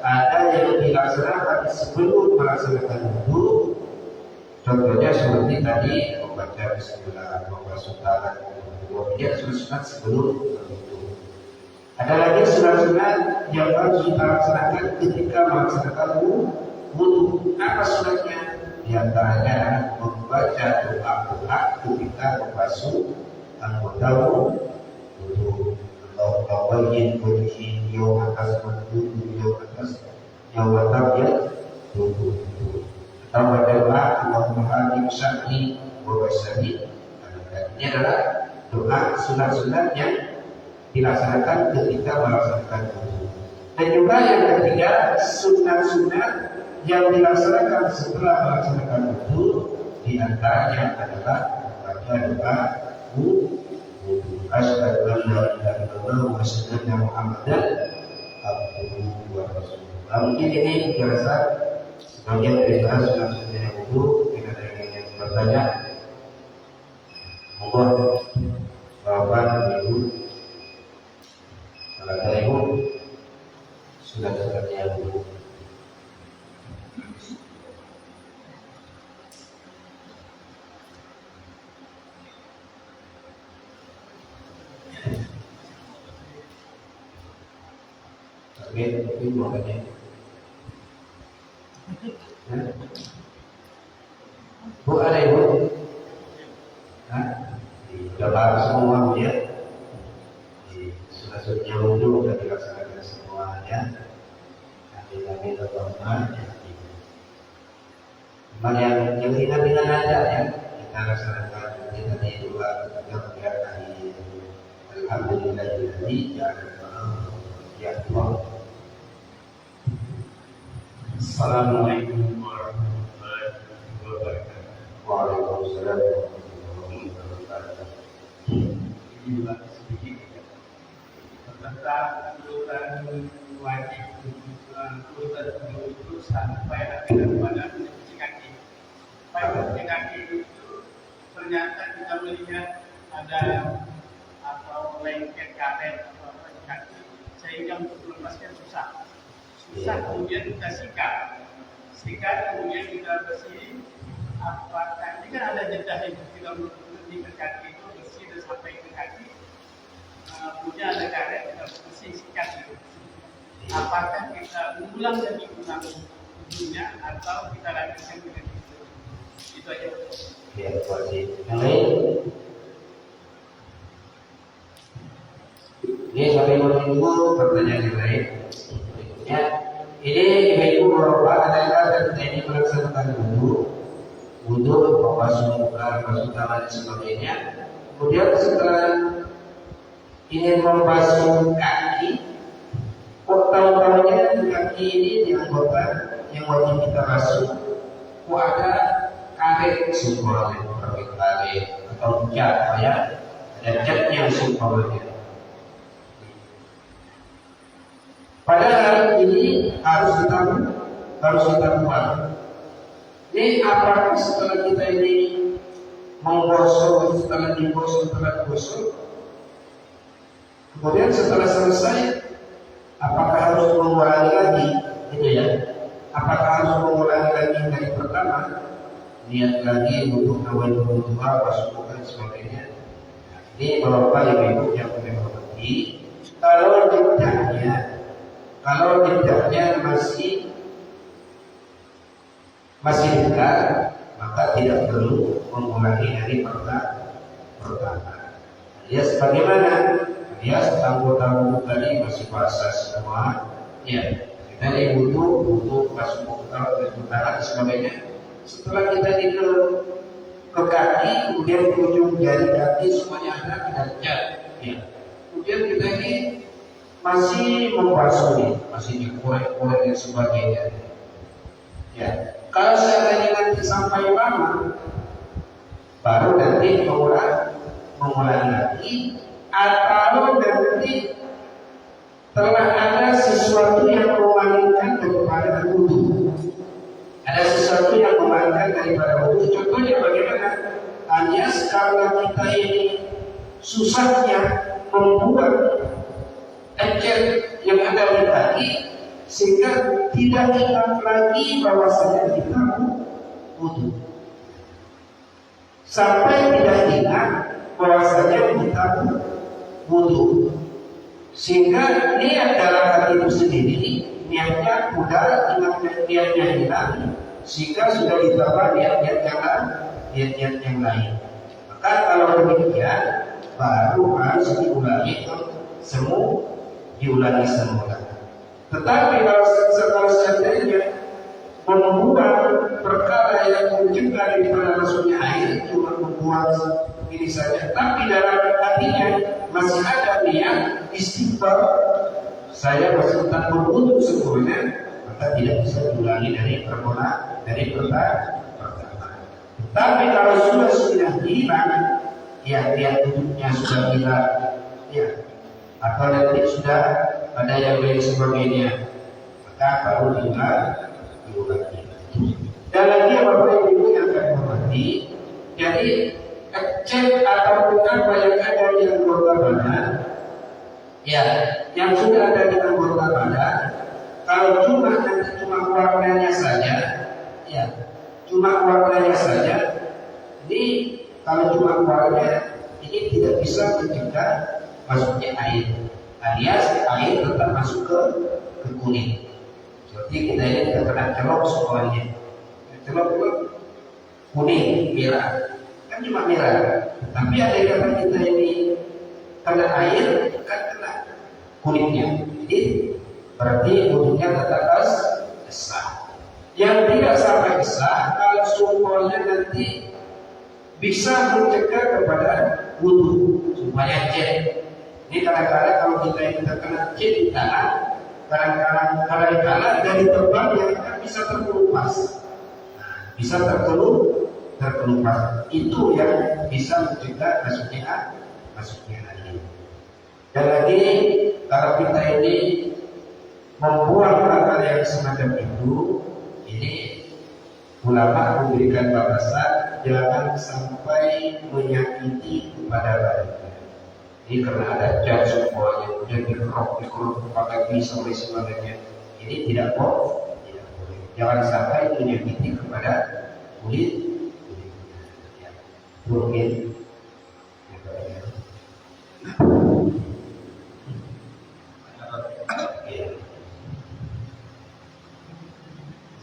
A: Ada yang dilaksanakan sebelum melaksanakan wudhu. Contohnya seperti tadi membaca Bismillah, membaca tangan, kemudian sunat sebelum wudhu. Ada lagi sunat-sunat yang harus kita laksanakan ketika melaksanakan wudhu. Apa sunatnya? Di antaranya membaca doa ketika membasuh anggota wudhu. Allahumma bayyin wajhi yawma tasmadu yawma tasmadu jawatan yang tubuh. Atau doa Allahumma hakim syar'i wa basari. Ini adalah doa sunat-sunat yang dilaksanakan ketika melaksanakan wudu. Dan juga yang ketiga, sunat-sunat yang dilaksanakan setelah melaksanakan wudu, di antaranya adalah baca doa wudu. Asyhadu an la ilaha illallah wa asyhadu anna Muhammadan abduhu wa rasuluh. Mungkin ini biasa sebagian dari sunat-sunat yang wudu. Tidak ada yang bertanya. Monggo Bapak Ibu, kalau ada Ibu sunat-sunatnya wudu. Tapi mau tanya, Bu ada Ibu? Sudah paham semua ya? Di sunat-sunatnya wudu sudah dilaksanakan semuanya. Amin Allahumma. Memang yang ringan-ringan aja ya kita laksanakan. Kita tadi dua ketika melihat hari Alhamdulillahilladzi ja'ala ya Allah. Assalamualaikum warahmatullahi wabarakatuh. Waalaikumsalam warahmatullahi wabarakatuh. Ini juga sedikit tentang urutan wajib urutan itu sampai akhir pada mencuci kaki. Mencuci kaki itu ternyata kita melihat ada atau lengket karet atau apa di kaki sehingga untuk melepaskan susah. Kemudian kita sikat, kemudian kita bersih. Apakah ini kan ada jeda yang kita di kaki itu bersih dan sampai ke kaki, kemudian ada karet kita bersih sikat itu. Apakah kita ulang ujungnya atau kita lanjutkan dengan itu? Itu aja. Ya, wajib. Yang lain? Ini sampai menunggu pertanyaan yang lain. Ya, ini ibu Bapak adalah ketika ini melaksanakan wudu, membasuh muka, membasuh tangan dan sebagainya. Kemudian setelah ingin membasuh kaki, tahu-tahunya kaki ini di anggota yang wajib kita basuh, ada karet sumbernya, karet atau cat ya, ada cat yang sumbernya. Padahal ini harus kita buat. Ini apakah setelah kita ini menggosok, setelah digosok, kemudian setelah selesai, apakah harus mengulangi lagi? Gitu ya. Apakah harus mengulangi lagi dari pertama? Niat lagi untuk awal berdoa, basuh dan sebagainya. Ini Bapak Ibu yang mengerti. Kalau jedanya masih dekat, maka tidak perlu mengulangi dari pertama. Alias bagaimana? Alias tamu-tamu tadi masih basah semua. Ya, kita butuh masuk ke tangan sebagainya. Setelah kita ke kaki, kemudian di ujung jari kaki semuanya ada kita cat. Ya. Kemudian kita ini masih membasuh, masih dikorek-korek dan sebagainya. Ya, kalau seandainya nanti sampai lama, baru nanti mengulangi lagi, atau nanti telah ada sesuatu yang memalingkan daripada wudu. Ada sesuatu yang memalingkan daripada wudu. Contohnya bagaimana? Alias kalau kita ini susahnya membuat ecer yang ada di kaki, sehingga tidak ingat lagi bahwasanya kita wudu. Sampai tidak ingat bahwasanya kita wudu. Sehingga niat dalam hati itu sendiri, niatnya mudah, niatnya hilang, sehingga sudah ditambah niat-niat yang lain. Maka kalau demikian, baru harus diulangi semula. Tetapi kalau seandainya membuat perkara yang mencegah daripada masuknya air, cuma membuat ini saja, tapi dalam hatinya masih ada niat istighfar, saya masih tetap berwudu sempurna, maka tidak bisa diulangi dari pertama. Tapi kalau sudah hilang, ya wudhunya sudah hilang, ya, atau nanti sudah ada yang lain sebagainya, maka baru diulangi. Dan lagi Bapak Ibu yang akan menghormati, jadi cek ataupun apa yang ada di anggota badan, ya, yang sudah ada di anggota badan, kalau cuma warnanya saja, ya, cuma warnanya saja, ini kalau cuma warnanya ini tidak bisa mencegah masuknya air, alias air tetap masuk ke kulit. Seperti kita ini tidak kena celok semuanya, celok itu kuning, merah, kan cuma merah. Tapi ada yang kita ini kena air, kan kena kulitnya. Jadi berarti kulitnya tetap sah. Yang tidak sampai sah, kalau sumbernya nanti bisa mencegah kepada wudu supaya cek. Ini kadang-kadang kalau kita ini terkena cek di tangan, kadang-kadang dari tebalnya kan bisa terkelupas. Bisa terkelupas. Itu yang bisa mencegah masuknya air. Dan lagi kalau kita ini membuang hal yang semacam itu, ini ulama memberikan batasan jangan sampai menyakiti kepada badannya. Ini karena ada jam semuanya, kemudian dikerok pakai pisau dan sebagainya. Ini tidak boleh. Jangan sampai menyakiti kepada kulit. Ya. Mungkin.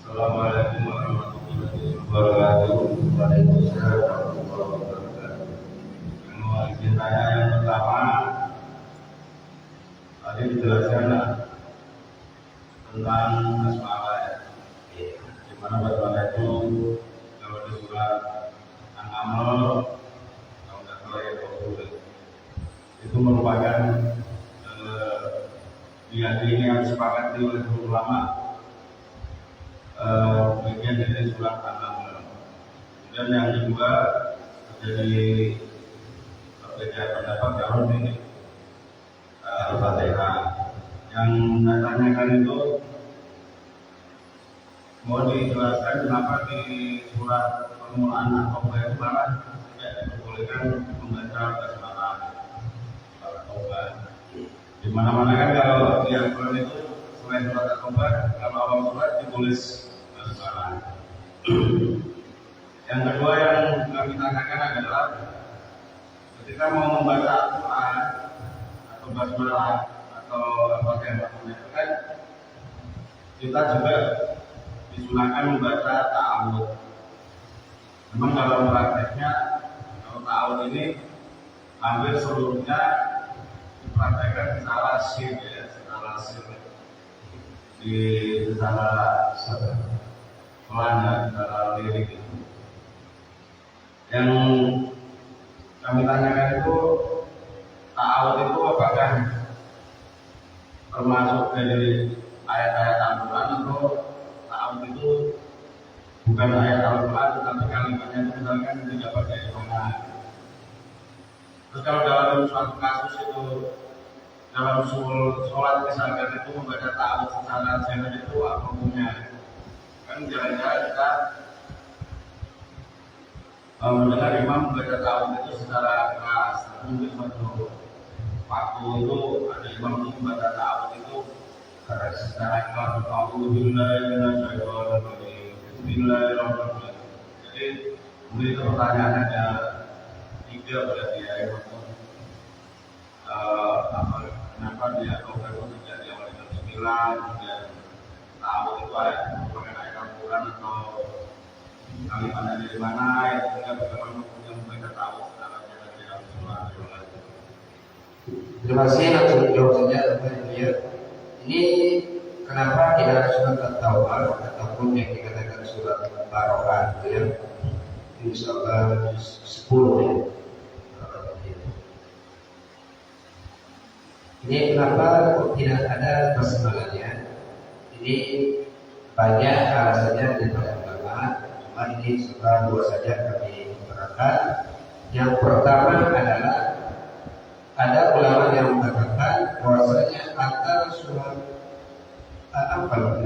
B: Assalamualaikum warahmatullahi wabarakatuh. Waalaikumsalam warahmatullahi wabarakatuh. Izin tanya yang pertama, tadi dijelaskan tentang basmalah ya. Di mana basmalah itu kalau di surat An-Naml kalau tidak salah ya itu merupakan diyakini yang disepakati oleh ulama. Bagian dari surat An-Naml. Dan yang kedua dari perbedaan pendapat kalau ini Al-Fatihah. Yang saya tanyakan itu mau dijelaskan kenapa di surat permulaan At-Taubah itu malah tidak diperbolehkan membaca basmalah At-Taubah. Di mana-mana kan kalau di Al-Quran itu selain surat At-Taubah, kalau awal surat ditulis basmalah. Yang kedua yang kami tanyakan adalah ketika mau membaca Al-Quran atau basmalah atau apa yang itu kan kita juga disunahkan membaca ta'awud. Memang dalam prakteknya kalau ta'awud ini hampir seluruhnya dipraktekkan secara sir ya, secara sir secara pelan dan secara lirik itu. Yang kami tanyakan itu ta'awud itu apakah termasuk dari ayat-ayat Al-Quran atau ta'awud itu bukan ayat Al-Quran tetapi kalimatnya itu misalkan tidak pakai mana. Terus kalau dalam suatu kasus itu dalam sholat misalkan itu membaca ta'awud secara jalan itu apa hukumnya? Kan jalan-jalan kita mendengar imam membaca ta'awud itu secara keras. Mungkin suatu waktu itu ada imam itu membaca ta'awud itu secara keras. Bismillahirrahmanirrahim. Jadi mungkin itu pertanyaan ada 3 berarti ya kenapa dia Taubat itu tidak diawali dengan bismillah, kemudian ta'awud itu merupakan ayat Al-Quran atau kalimatnya dari mana, yang ketiga bagaimana kemudian membaca ta'awud secara jalan di dalam sholat.
A: Terima kasih, langsung jawab saja. Ini kenapa tidak surat At-Taubah ataupun yang dikatakan surat Barokah itu ya, insya Allah 10 ya. Ini kenapa kok tidak ada basmalahnya? Ini banyak alasannya di para ulama, cuma ini setelah dua saja kami utarakan. Yang pertama adalah ada ulama yang mengatakan bahwasanya antara surat Al-Anfal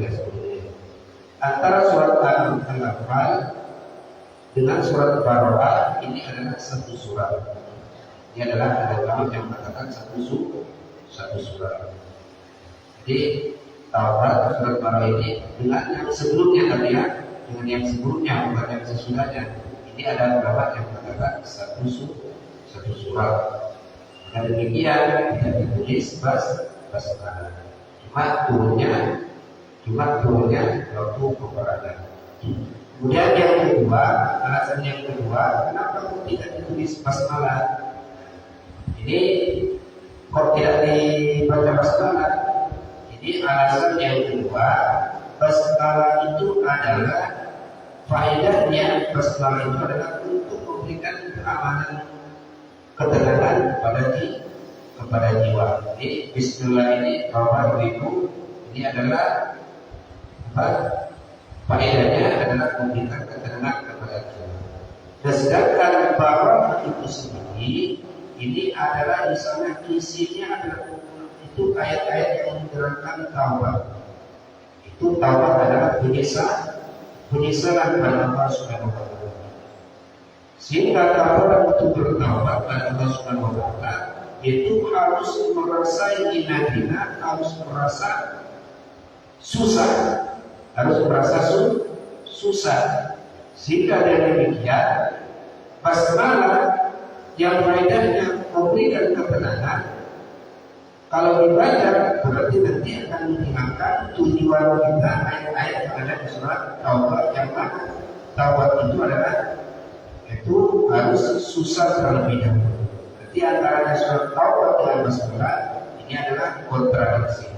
A: antara surat Al-Anfal dengan surat Barokah ini adalah satu surat. Ini adalah ada ulama yang mengatakan satu surat. Jadi Taurat surat Barokah ini dengan yang sebelumnya tadi ya, dengan yang sebelumnya bukan yang sesudahnya. Ini ada ulama yang mengatakan satu surat. Maka demikian tidak ditulis basmalah. Cuma turunnya waktu peperangan. Kemudian yang kedua, alasan yang kedua, kenapa kok tidak ditulis basmalah? Ini kok tidak dibaca basmalah? Ini alasan yang kedua, basmalah itu adalah faedahnya, basmalah itu adalah untuk memberikan keamanan, ketenangan kepada jiwa. Jadi Bismillah ini Bapak Ibu, ini adalah apa? Faedahnya adalah memberikan ketenangan kepada jiwa. Dan sedangkan Bapak itu sendiri ini adalah misalnya isinya adalah itu ayat-ayat yang menerangkan taubat. Itu taubat adalah penyesalan pada Allah Subhanahu wa taala. Sehingga kalau itu bertaubat pada Allah Subhanahu wa taala itu harus merasa hina, harus merasa susah, susah. Sehingga dengan demikian basmalah yang faedahnya memberikan ketenangan, kalau dibaca berarti nanti akan menghilangkan tujuan kita ayat-ayat yang ada di surat Taubat, yang mana taubat itu harus susah terlebih dahulu. Di antara surat Taubat dan basmalah ini adalah kontradiksi.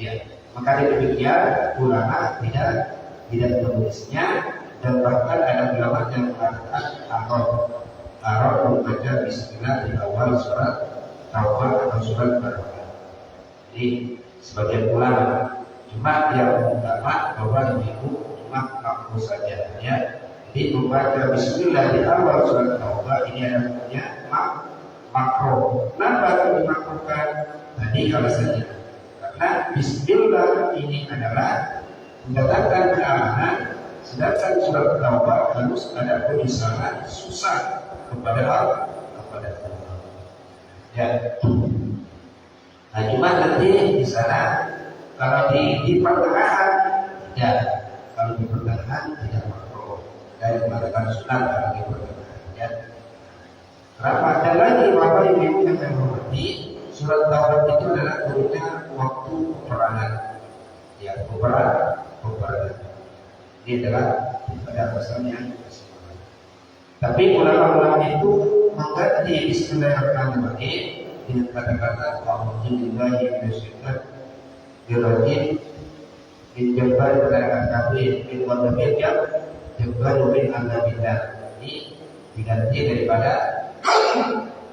A: Ya, maka demikian ulama tidak menulisnya, dan bahkan ada ulama yang mengatakan arad membaca Bismillah di awal surat Taubat atau surat Barokah. Jadi sebagian ulama, cuma yang utama bahwa ibu cuma makruh saja ya. Jadi membaca Bismillah di awal surat Taubat ini adalah makruh. Kenapa dimakruhkan? Tadi alasannya karena Bismillah ini adalah mendatangkan keamanan, sedangkan surat Taubat harus ada penyesalan susah kepada Allah. Ya. Nah, cuma nanti di sana kalau di pertengahan tidak, kalau di pertengahan tidak makruh. Dari mengatakan sunat kalau di pertengahan ya. Kenapa? Ada lagi Bapak Ibu yang saya hormati, surat Taubat itu adalah turunnya waktu peperangan. Ya, peperangan. Ini adalah pada pasalnya. Tapi ulama-ulama itu mengganti Bismillahirrahmanirrahim dengan kata-kata Alhamdulillahi minasyaitonir rajim min jabbar al-kabir min wadabir jabbar min al-nabidah. Ini diganti daripada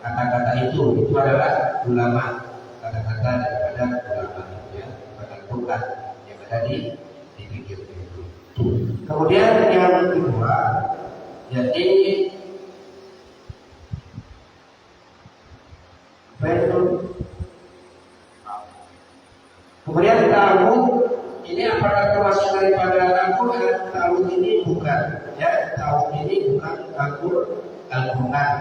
A: kata-kata itu adalah ulama, kata-kata daripada ulama ya, bukan yang ada di pikir itu. Kemudian yang kedua, jadi kemudian ta'awud ini apakah termasuk daripada Al-Quran? Ta'awud ini bukan ya, ta'awud ini bukan Al-Quran,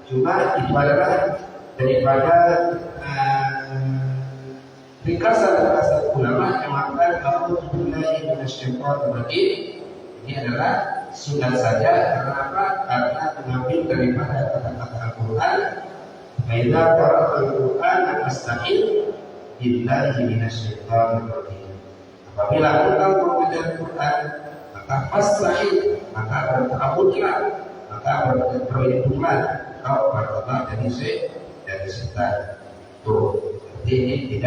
A: cuma itu adalah daripada ringkasan ulama yang mengatakan a'udzubillahi minasyaitonir rajim. Ini adalah sunat saja. Karena apa? Karena mengambil daripada kata-kata Al-Quran. Faidza qara'al Qur'an fasta'in billahi minasyaitonir rajim. Apabila engkau membaca Al-Quran, maka fasta'in, maka bertawudlah, maka berlindunglah kau kepada Allah dari setan. Tuh, jadi ini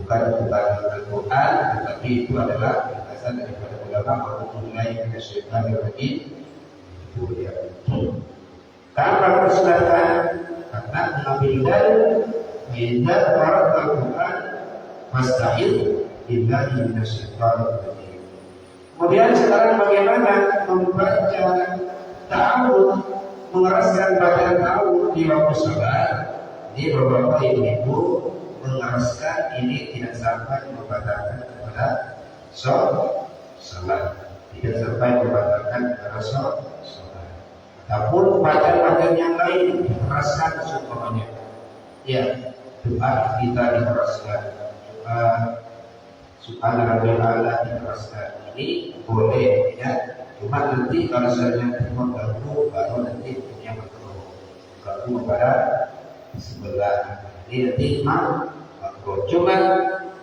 A: bukan Al-Quran, tetapi itu adalah penjelasan daripada ulama bahwa mulai kita syaitan lagi itu ya. Kenapa persilahkan? Karena mengambil dalil idza qara'ta Al-Quran fasta'id billahi minasyaitonir rajim. Kemudian sekarang bagaimana membaca ta'awudz, mengeraskan bacaan ta'awudz di waktu salat? Ini beberapa ibu-ibu mengeraskan ini tidak sampai membatalkan kepada salat, tidak sampai membatalkan kepada salat. Ataupun bacaan-bacaan yang lain dikeraskan seumpamanya. Ya, doa kita dikeraskan, doa Subhanallah dikeraskan. Ini boleh ya. Cuma nanti kalau misalnya mengganggu baru nanti punya makruh. Ganggu kepada sebelah. Ini nanti makruh. Cuma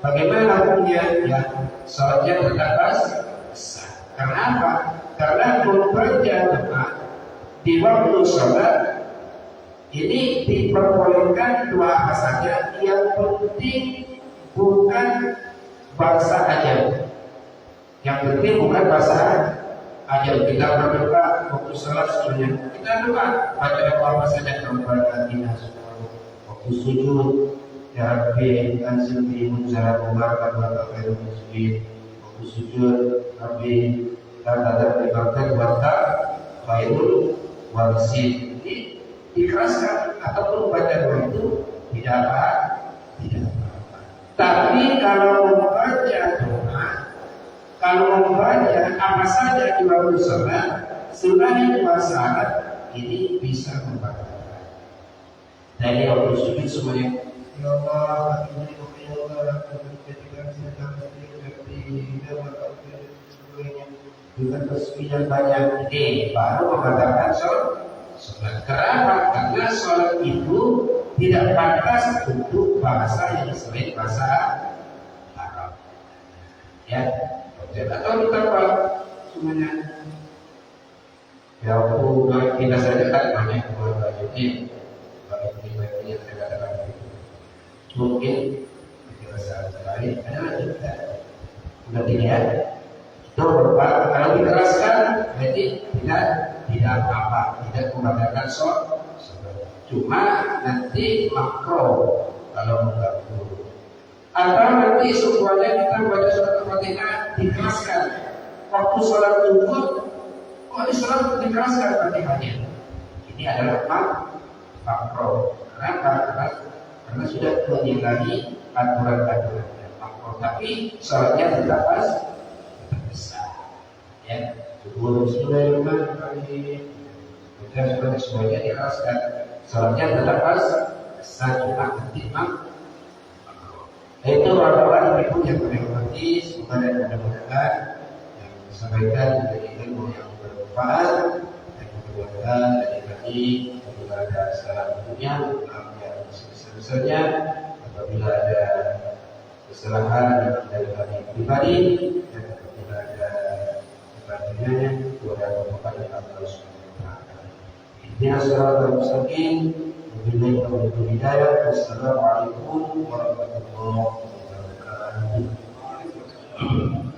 A: bagaimana hukumnya? Ya, salatnya tetap sah. Karena apa? Karena membaca doa di waktu salat ini diperbolehkan dua apa saja. Yang penting bukan bahasa ajar. Yang penting bukan bahasa ajar. Kita berdoa waktu salat sebenarnya kita doa baca apa saja kepada Allah. Waktu sujud ya Rabbi anzilni munzalan mubarakan wa khairul muslimin. Waktu sujud Rabbi tadada dibarakkan wa khairul warisin. Ini dikeraskan ataupun baca doa itu tidak apa-apa. Tapi kalau membaca doa, kalau membaca apa saja di waktu salat selain dua salat ini bisa membatalkan. Dari waktu sujud semuanya ya Allah, ya Allah, dengan tasbih yang banyak ini baru membatalkan sholat. Kenapa? Karena sholat itu tidak pantas untuk bahasa yang selain bahasa Arab. Ya, atau betapa semuanya. Ya, waktu kita saja kan banyak ini yang saya katakan itu. Mungkin bahasa lain ada juga. Berarti ya. Kalau dikeraskan berarti tidak apa-apa, tidak membatalkan sholat. Cuma nanti makruh kalau mengganggu. Atau nanti semuanya kita baca surat Al-Fatihah dikeraskan. Waktu sholat zuhur, kok di sholat dikeraskan Fatihahnya? Ini adalah makruh. Karena sudah menyalahi aturan-aturannya. Makruh, tapi sholatnya tidak pas. Ya, sebelum Bismillahirrahmanirrahim kita semuanya dikeraskan, salatnya tetap pas sah, cuma nanti itu orang-orang ibu yang berhormati. Semoga dan mudah-mudahan yang disampaikan menjadi ilmu yang bermanfaat dan mudah-mudahan tadi apabila ada salah satunya maaf yang sebesar-besarnya, apabila ada kesalahan dari kami pribadi dan apabila ada kepada kepada Allah Subhanahu wa taala. Ihdinas siratal mustaqim, wabillahi taufiq hidayah. Wassalamualaikum warahmatullahi wabarakatuh.